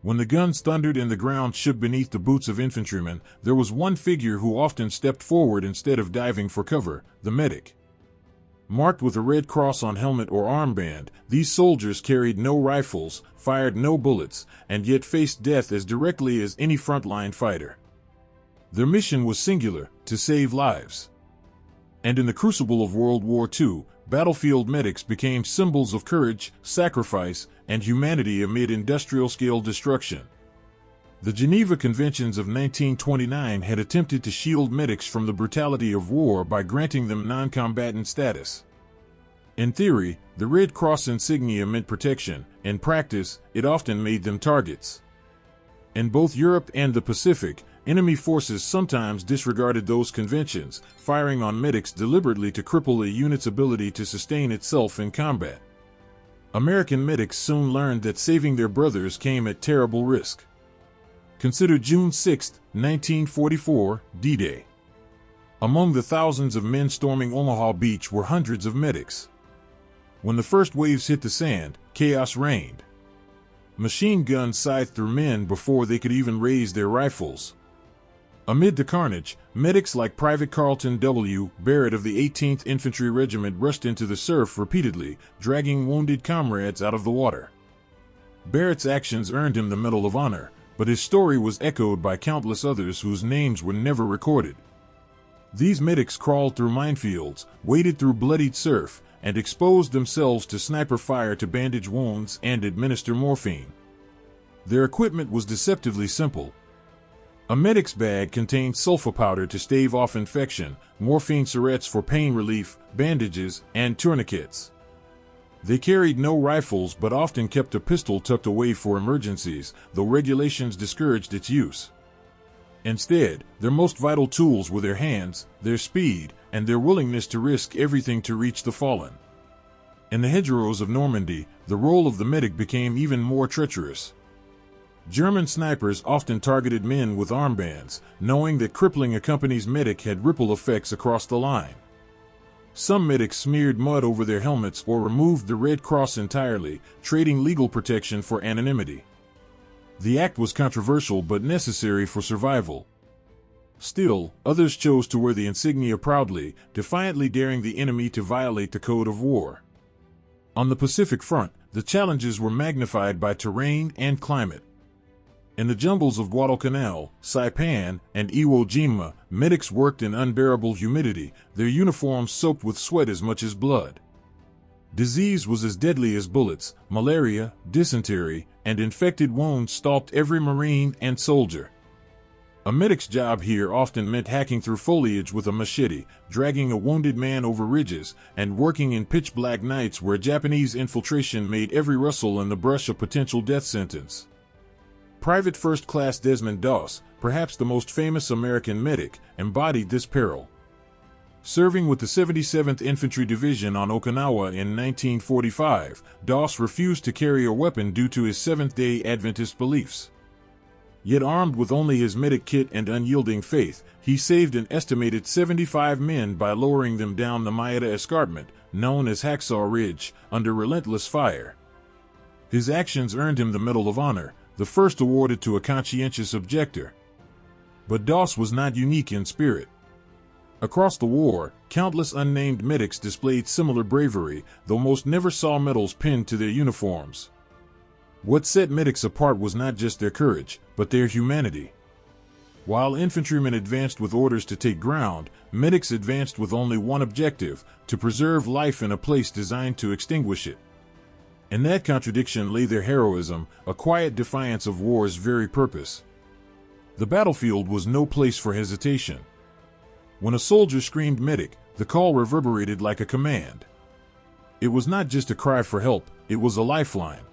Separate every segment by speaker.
Speaker 1: When the guns thundered and the ground shook beneath the boots of infantrymen, there was one figure who often stepped forward instead of diving for cover: the medic. Marked with a red cross on helmet or armband, these soldiers carried no rifles, fired no bullets, and yet faced death as directly as any frontline fighter. Their mission was singular: to save lives. And in the crucible of World War II, battlefield medics became symbols of courage, sacrifice, and humanity amid industrial-scale destruction. The Geneva Conventions of 1929 had attempted to shield medics from the brutality of war by granting them non-combatant status. In theory, the Red Cross insignia meant protection. In practice, it often made them targets. In both Europe and the Pacific, enemy forces sometimes disregarded those conventions, firing on medics deliberately to cripple a unit's ability to sustain itself in combat. American medics soon learned that saving their brothers came at terrible risk. Consider June 6, 1944, D-Day. Among the thousands of men storming Omaha Beach were hundreds of medics. When the first waves hit the sand, chaos reigned. Machine guns scythed through men before they could even raise their rifles. Amid the carnage, medics like Private Carlton W. Barrett of the 18th Infantry Regiment rushed into the surf repeatedly, dragging wounded comrades out of the water. Barrett's actions earned him the Medal of Honor, but his story was echoed by countless others whose names were never recorded. These medics crawled through minefields, waded through bloodied surf, and exposed themselves to sniper fire to bandage wounds and administer morphine. Their equipment was deceptively simple. A medic's bag contained sulfa powder to stave off infection, morphine syringes for pain relief, bandages, and tourniquets. They carried no rifles but often kept a pistol tucked away for emergencies, though regulations discouraged its use. Instead, their most vital tools were their hands, their speed, and their willingness to risk everything to reach the fallen. In the hedgerows of Normandy, the role of the medic became even more treacherous. German snipers often targeted men with armbands, knowing that crippling a company's medic had ripple effects across the line. Some medics smeared mud over their helmets or removed the Red Cross entirely, trading legal protection for anonymity. The act was controversial but necessary for survival. Still, others chose to wear the insignia proudly, defiantly daring the enemy to violate the code of war. On the Pacific Front, the challenges were magnified by terrain and climate. In the jungles of Guadalcanal, Saipan, and Iwo Jima, medics worked in unbearable humidity, their uniforms soaked with sweat as much as blood. Disease was as deadly as bullets. Malaria, dysentery, and infected wounds stalked every Marine and soldier. A medic's job here often meant hacking through foliage with a machete, dragging a wounded man over ridges, and working in pitch-black nights where Japanese infiltration made every rustle in the brush a potential death sentence. Private First Class Desmond Doss, perhaps the most famous American medic, embodied this peril. Serving with the 77th Infantry Division on Okinawa in 1945, Doss refused to carry a weapon due to his Seventh-day Adventist beliefs. Yet armed with only his medic kit and unyielding faith, he saved an estimated 75 men by lowering them down the Maeda Escarpment, known as Hacksaw Ridge, under relentless fire. His actions earned him the Medal of Honor, the first awarded to a conscientious objector. But Doss was not unique in spirit. Across the war, countless unnamed medics displayed similar bravery, though most never saw medals pinned to their uniforms. What set medics apart was not just their courage, but their humanity. While infantrymen advanced with orders to take ground, medics advanced with only one objective: to preserve life in a place designed to extinguish it. In that contradiction lay their heroism, a quiet defiance of war's very purpose. The battlefield was no place for hesitation. When a soldier screamed medic, the call reverberated like a command. It was not just a cry for help, it was a lifeline.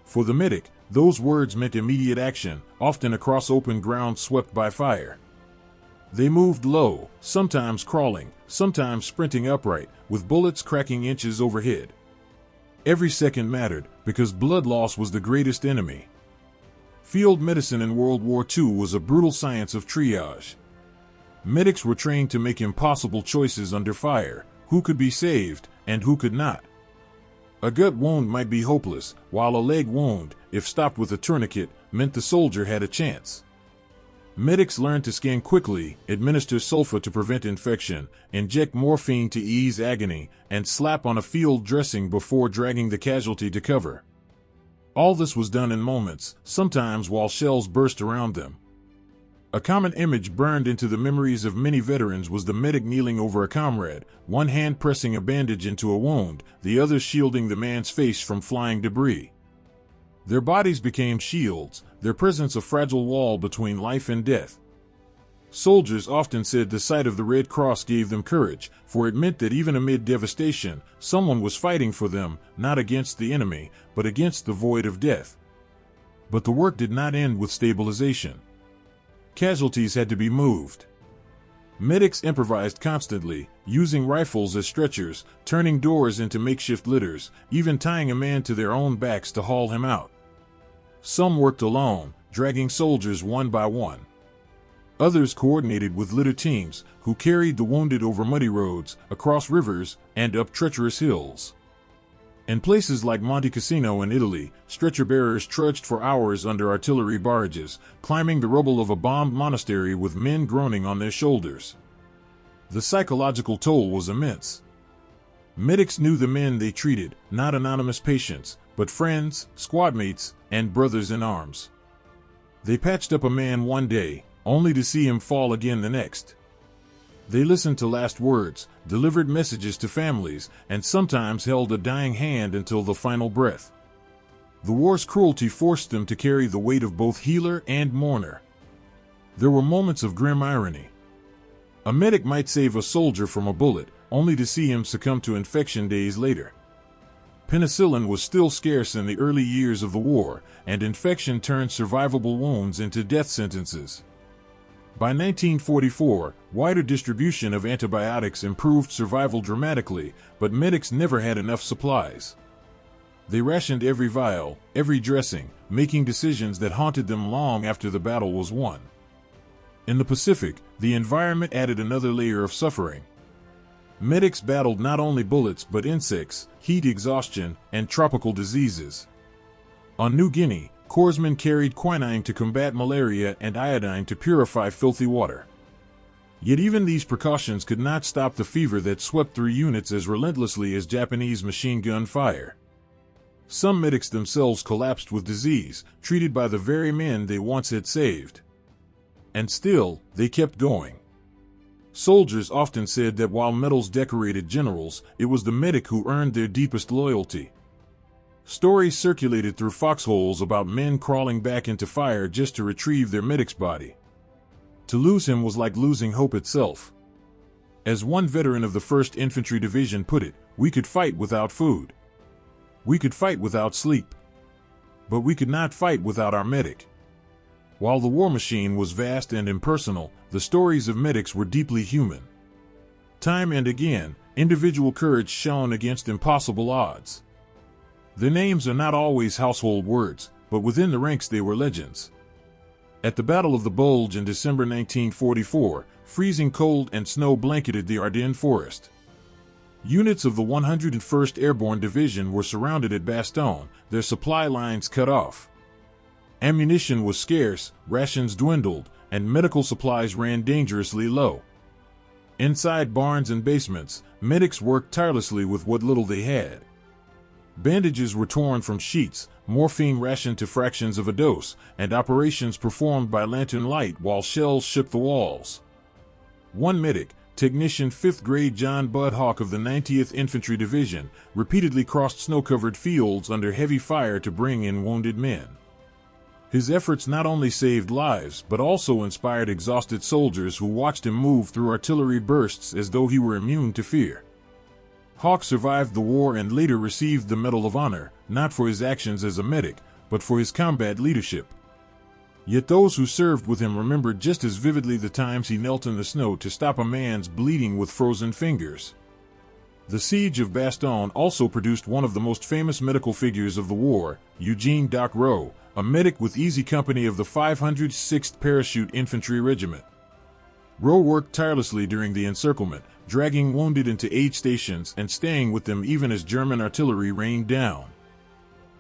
Speaker 1: For the medic, those words meant immediate action, often across open ground swept by fire. They moved low, sometimes crawling, sometimes sprinting upright, with bullets cracking inches overhead. Every second mattered, because blood loss was the greatest enemy. Field medicine in World War II was a brutal science of triage. Medics were trained to make impossible choices under fire: who could be saved, and who could not. A gut wound might be hopeless, while a leg wound, if stopped with a tourniquet, meant the soldier had a chance. Medics learned to scan quickly, administer sulfa to prevent infection, inject morphine to ease agony, and slap on a field dressing before dragging the casualty to cover. All this was done in moments, sometimes while shells burst around them. A common image burned into the memories of many veterans was the medic kneeling over a comrade, one hand pressing a bandage into a wound, the other shielding the man's face from flying debris. Their bodies became shields, their presence a fragile wall between life and death. Soldiers often said the sight of the Red Cross gave them courage, for it meant that even amid devastation, someone was fighting for them, not against the enemy, but against the void of death. But the work did not end with stabilization. Casualties had to be moved. Medics improvised constantly, using rifles as stretchers, turning doors into makeshift litters, even tying a man to their own backs to haul him out. Some worked alone, dragging soldiers one by one. Others coordinated with litter teams, who carried the wounded over muddy roads, across rivers, and up treacherous hills. In places like Monte Cassino in Italy, stretcher-bearers trudged for hours under artillery barrages, climbing the rubble of a bombed monastery with men groaning on their shoulders. The psychological toll was immense. Medics knew the men they treated, not anonymous patients, but friends, squadmates, and brothers in arms. They patched up a man one day, only to see him fall again the next. They listened to last words, delivered messages to families, and sometimes held a dying hand until the final breath. The war's cruelty forced them to carry the weight of both healer and mourner. There were moments of grim irony. A medic might save a soldier from a bullet, only to see him succumb to infection days later. Penicillin was still scarce in the early years of the war, and infection turned survivable wounds into death sentences. By 1944, wider distribution of antibiotics improved survival dramatically, but medics never had enough supplies. They rationed every vial, every dressing, making decisions that haunted them long after the battle was won. In the Pacific, the environment added another layer of suffering. Medics battled not only bullets but insects, heat exhaustion, and tropical diseases. On New Guinea, corpsmen carried quinine to combat malaria and iodine to purify filthy water. Yet even these precautions could not stop the fever that swept through units as relentlessly as Japanese machine gun fire. Some medics themselves collapsed with disease, treated by the very men they once had saved. And still, they kept going. Soldiers often said that while medals decorated generals, it was the medic who earned their deepest loyalty. Stories circulated through foxholes about men crawling back into fire just to retrieve their medic's body. To lose him was like losing hope itself. As one veteran of the 1st Infantry Division put it, we could fight without food. We could fight without sleep. But we could not fight without our medic. While the war machine was vast and impersonal, the stories of medics were deeply human. Time and again, individual courage shone against impossible odds. Their names are not always household words, but within the ranks they were legends. At the Battle of the Bulge in December 1944, freezing cold and snow blanketed the Ardennes forest. Units of the 101st Airborne Division were surrounded at Bastogne, their supply lines cut off. Ammunition was scarce, rations dwindled, and medical supplies ran dangerously low. Inside barns and basements, medics worked tirelessly with what little they had. Bandages were torn from sheets, morphine rationed to fractions of a dose, and operations performed by lantern light while shells shook the walls. One medic, Technician 5th Grade John Bud Hawk of the 90th Infantry Division, repeatedly crossed snow-covered fields under heavy fire to bring in wounded men. His efforts not only saved lives but also inspired exhausted soldiers who watched him move through artillery bursts as though he were immune to fear. Hawk survived the war and later received the Medal of Honor, not for his actions as a medic, but for his combat leadership. Yet those who served with him remembered just as vividly the times he knelt in the snow to stop a man's bleeding with frozen fingers. The siege of Bastogne also produced one of the most famous medical figures of the war, Eugene Doc Rowe, a medic with easy company of the 506th Parachute Infantry Regiment. Rowe worked tirelessly during the encirclement, dragging wounded into aid stations and staying with them even as German artillery rained down.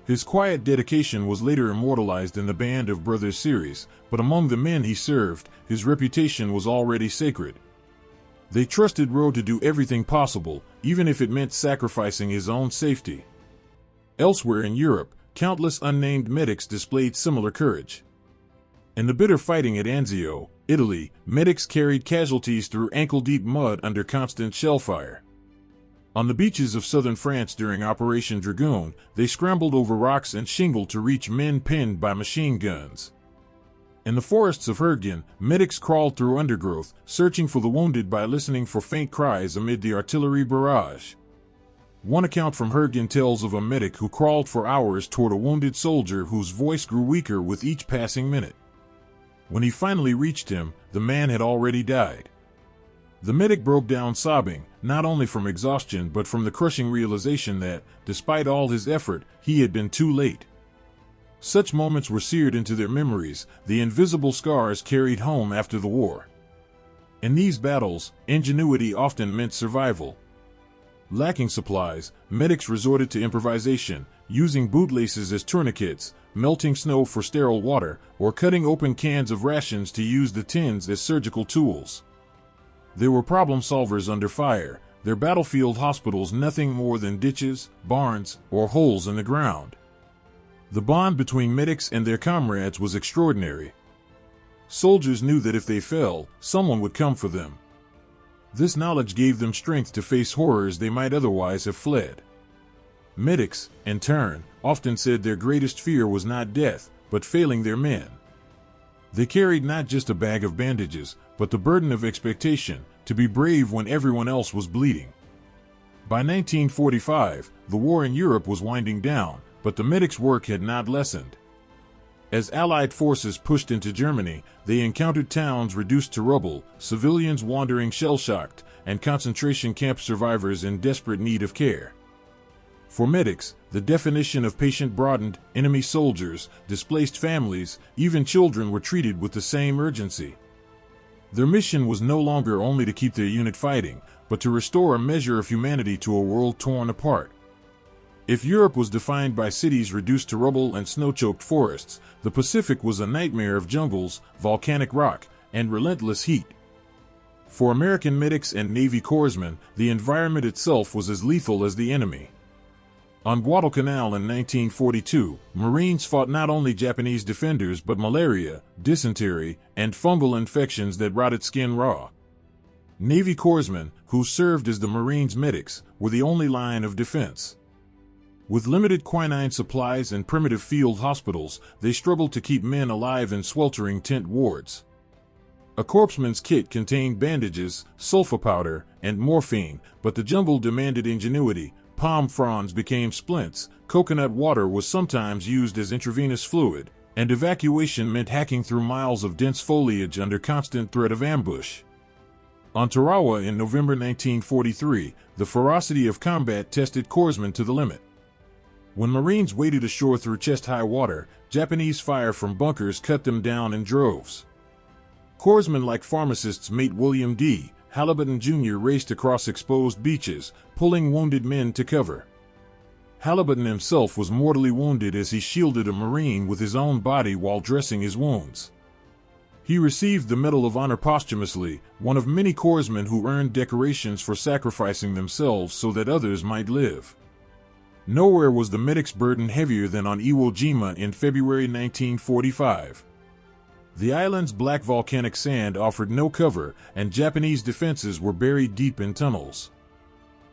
Speaker 1: His quiet dedication was later immortalized in the Band of Brothers series, but among the men he served, his reputation was already sacred. They trusted Rowe to do everything possible, even if it meant sacrificing his own safety. Elsewhere in Europe, countless unnamed medics displayed similar courage. In the bitter fighting at Anzio, Italy, medics carried casualties through ankle-deep mud under constant shellfire. On the beaches of southern France during Operation Dragoon, they scrambled over rocks and shingle to reach men pinned by machine guns. In the forests of Hürtgen, medics crawled through undergrowth, searching for the wounded by listening for faint cries amid the artillery barrage. One account from Hürtgen tells of a medic who crawled for hours toward a wounded soldier whose voice grew weaker with each passing minute. When he finally reached him, the man had already died. The medic broke down sobbing, not only from exhaustion but from the crushing realization that, despite all his effort, he had been too late. Such moments were seared into their memories, the invisible scars carried home after the war. In these battles, ingenuity often meant survival. Lacking supplies, medics resorted to improvisation, using bootlaces as tourniquets, melting snow for sterile water, or cutting open cans of rations to use the tins as surgical tools. They were problem solvers under fire, their battlefield hospitals nothing more than ditches, barns, or holes in the ground. The bond between medics and their comrades was extraordinary. Soldiers knew that if they fell, someone would come for them. This knowledge gave them strength to face horrors they might otherwise have fled. Medics, in turn, often said their greatest fear was not death, but failing their men. They carried not just a bag of bandages, but the burden of expectation, to be brave when everyone else was bleeding. By 1945, the war in Europe was winding down, but the medics' work had not lessened. As Allied forces pushed into Germany, they encountered towns reduced to rubble, civilians wandering shell-shocked, and concentration camp survivors in desperate need of care. For medics, the definition of patient broadened, enemy soldiers, displaced families, even children were treated with the same urgency. Their mission was no longer only to keep their unit fighting, but to restore a measure of humanity to a world torn apart. If Europe was defined by cities reduced to rubble and snow-choked forests, the Pacific was a nightmare of jungles, volcanic rock, and relentless heat. For American medics and Navy corpsmen, the environment itself was as lethal as the enemy. On Guadalcanal in 1942, Marines fought not only Japanese defenders but malaria, dysentery, and fungal infections that rotted skin raw. Navy corpsmen, who served as the Marines' medics, were the only line of defense. With limited quinine supplies and primitive field hospitals, they struggled to keep men alive in sweltering tent wards. A corpsman's kit contained bandages, sulfa powder, and morphine, but the jungle demanded ingenuity. Palm fronds became splints, coconut water was sometimes used as intravenous fluid, and evacuation meant hacking through miles of dense foliage under constant threat of ambush. On Tarawa in November 1943, the ferocity of combat tested corpsmen to the limit. When Marines waded ashore through chest-high water, Japanese fire from bunkers cut them down in droves. Corpsmen like pharmacists mate William D. Halliburton Jr. raced across exposed beaches, pulling wounded men to cover. Halliburton himself was mortally wounded as he shielded a Marine with his own body while dressing his wounds. He received the Medal of Honor posthumously, one of many corpsmen who earned decorations for sacrificing themselves so that others might live. Nowhere was the medic's burden heavier than on Iwo Jima in February 1945. The island's black volcanic sand offered no cover, and Japanese defenses were buried deep in tunnels.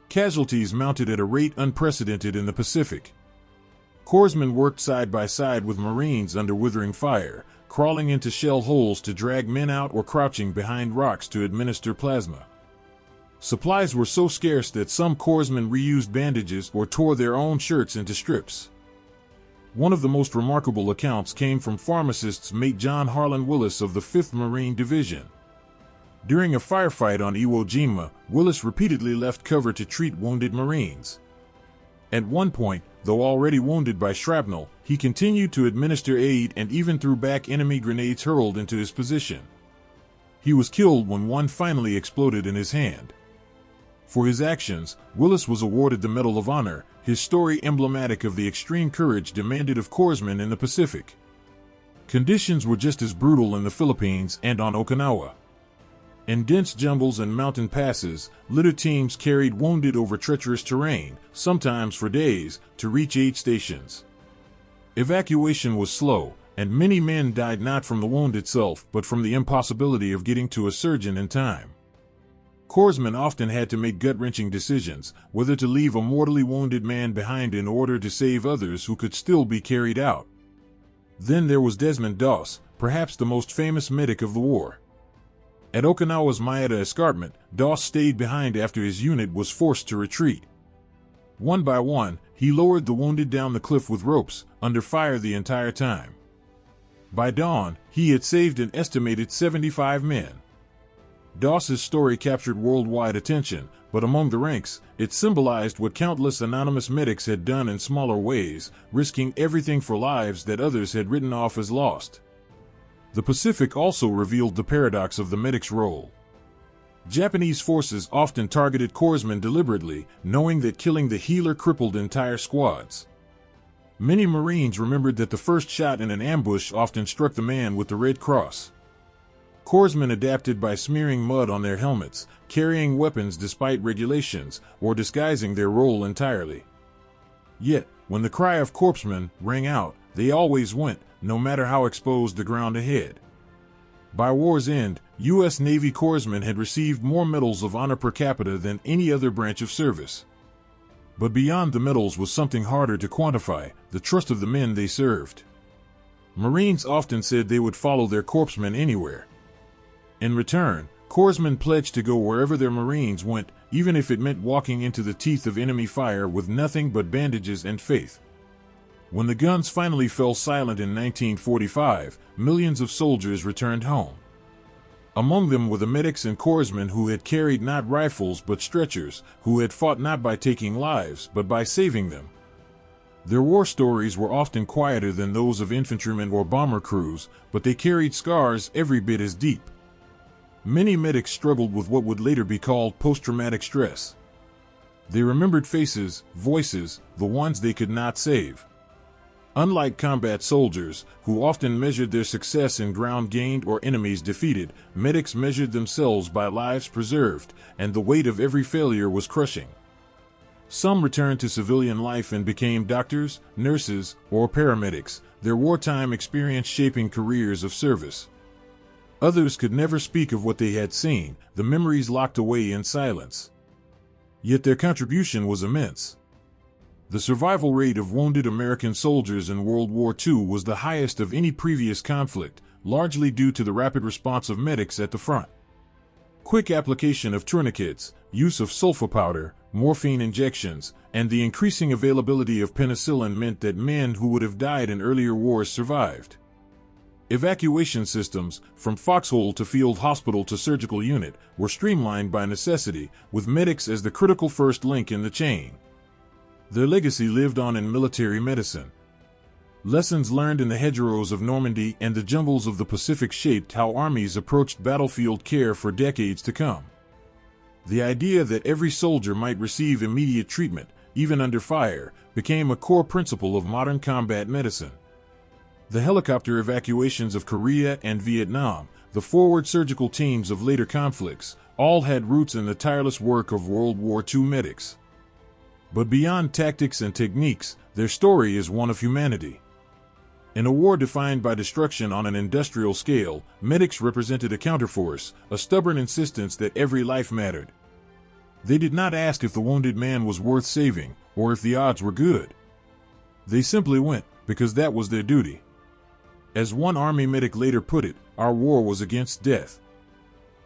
Speaker 1: Casualties mounted at a rate unprecedented in the Pacific. Corpsmen worked side by side with Marines under withering fire, crawling into shell holes to drag men out or crouching behind rocks to administer plasma. Supplies were so scarce that some corpsmen reused bandages or tore their own shirts into strips. One of the most remarkable accounts came from pharmacist's mate John Harlan Willis of the 5th Marine Division. During a firefight on Iwo Jima, Willis repeatedly left cover to treat wounded Marines. At one point, though already wounded by shrapnel, he continued to administer aid and even threw back enemy grenades hurled into his position. He was killed when one finally exploded in his hand. For his actions, Willis was awarded the Medal of Honor, his story emblematic of the extreme courage demanded of corpsmen in the Pacific. Conditions were just as brutal in the Philippines and on Okinawa. In dense jungles and mountain passes, litter teams carried wounded over treacherous terrain, sometimes for days, to reach aid stations. Evacuation was slow, and many men died not from the wound itself but from the impossibility of getting to a surgeon in time. Corpsmen often had to make gut-wrenching decisions, whether to leave a mortally wounded man behind in order to save others who could still be carried out. Then there was Desmond Doss, perhaps the most famous medic of the war. At Okinawa's Maeda Escarpment, Doss stayed behind after his unit was forced to retreat. One by one, he lowered the wounded down the cliff with ropes, under fire the entire time. By dawn, he had saved an estimated 75 men. Doss's story captured worldwide attention, but among the ranks, it symbolized what countless anonymous medics had done in smaller ways, risking everything for lives that others had written off as lost. The Pacific also revealed the paradox of the medic's role. Japanese forces often targeted corpsmen deliberately, knowing that killing the healer crippled entire squads. Many Marines remembered that the first shot in an ambush often struck the man with the Red Cross. Corpsmen adapted by smearing mud on their helmets, carrying weapons despite regulations, or disguising their role entirely. Yet, when the cry of corpsmen rang out, they always went, no matter how exposed the ground ahead. By war's end, U.S. Navy corpsmen had received more medals of honor per capita than any other branch of service. But beyond the medals was something harder to quantify: the trust of the men they served. Marines often said they would follow their corpsmen anywhere. In return, corpsmen pledged to go wherever their Marines went, even if it meant walking into the teeth of enemy fire with nothing but bandages and faith. When the guns finally fell silent in 1945, millions of soldiers returned home. Among them were the medics and corpsmen who had carried not rifles but stretchers, who had fought not by taking lives but by saving them. Their war stories were often quieter than those of infantrymen or bomber crews, but they carried scars every bit as deep. Many medics struggled with what would later be called post-traumatic stress. They remembered faces, voices, the ones they could not save. Unlike combat soldiers, who often measured their success in ground gained or enemies defeated, medics measured themselves by lives preserved, and the weight of every failure was crushing. Some returned to civilian life and became doctors, nurses, or paramedics, their wartime experience shaping careers of service. Others could never speak of what they had seen, the memories locked away in silence. Yet their contribution was immense. The survival rate of wounded American soldiers in World War II was the highest of any previous conflict, largely due to the rapid response of medics at the front. Quick application of tourniquets, use of sulfa powder, morphine injections, and the increasing availability of penicillin meant that men who would have died in earlier wars survived. Evacuation systems, from foxhole to field hospital to surgical unit, were streamlined by necessity, with medics as the critical first link in the chain. Their legacy lived on in military medicine. Lessons learned in the hedgerows of Normandy and the jungles of the Pacific shaped how armies approached battlefield care for decades to come. The idea that every soldier might receive immediate treatment, even under fire, became a core principle of modern combat medicine. The helicopter evacuations of Korea and Vietnam, the forward surgical teams of later conflicts, all had roots in the tireless work of World War II medics. But beyond tactics and techniques, their story is one of humanity. In a war defined by destruction on an industrial scale, medics represented a counterforce, a stubborn insistence that every life mattered. They did not ask if the wounded man was worth saving, or if the odds were good. They simply went, because that was their duty. As one Army medic later put it, our war was against death.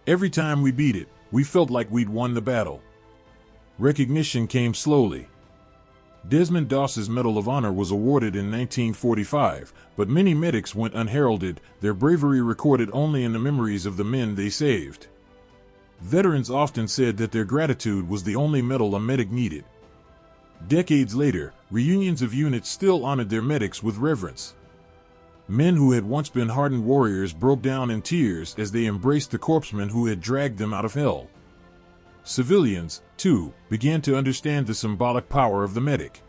Speaker 1: Every time we beat it, we felt like we'd won the battle. Recognition came slowly. Desmond Doss's Medal of Honor was awarded in 1945, but many medics went unheralded, their bravery recorded only in the memories of the men they saved. Veterans often said that their gratitude was the only medal a medic needed. Decades later, reunions of units still honored their medics with reverence. Men who had once been hardened warriors broke down in tears as they embraced the corpsmen who had dragged them out of hell. Civilians, too, began to understand the symbolic power of the medic.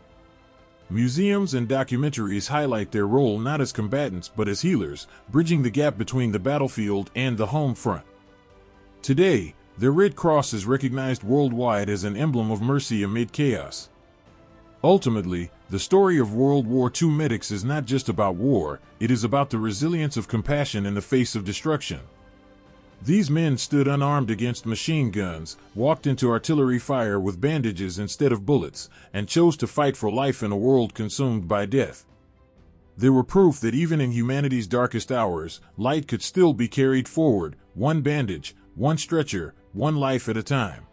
Speaker 1: Museums and documentaries highlight their role not as combatants but as healers, bridging the gap between the battlefield and the home front. Today, the Red Cross is recognized worldwide as an emblem of mercy amid chaos. Ultimately, the story of World War II medics is not just about war, it is about the resilience of compassion in the face of destruction. These men stood unarmed against machine guns, walked into artillery fire with bandages instead of bullets, and chose to fight for life in a world consumed by death. They were proof that even in humanity's darkest hours, light could still be carried forward, one bandage, one stretcher, one life at a time.